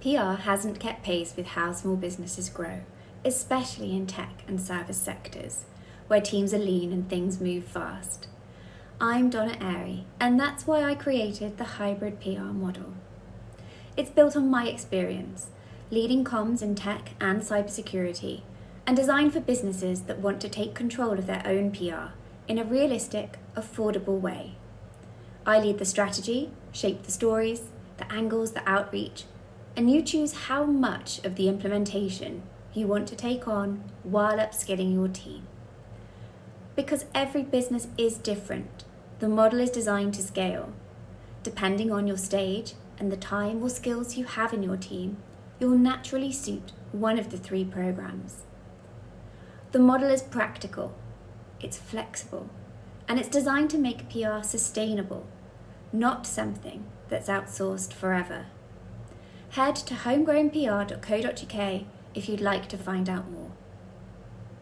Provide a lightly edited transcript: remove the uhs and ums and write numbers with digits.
PR hasn't kept pace with how small businesses grow, especially in tech and service sectors, where teams are lean and things move fast. I'm Donna Airy, and that's why I created the hybrid PR model. It's built on my experience, leading comms in tech and cybersecurity, and designed for businesses that want to take control of their own PR in a realistic, affordable way. I lead the strategy, shape the stories, the angles, the outreach, and you choose how much of the implementation you want to take on while upskilling your team. Because every business is different, the model is designed to scale. Depending on your stage and the time or skills you have in your team, you'll naturally suit one of the 3 programs. The model is practical, it's flexible, and it's designed to make PR sustainable, not something that's outsourced forever. Head to homegrownpr.co.uk if you'd like to find out more.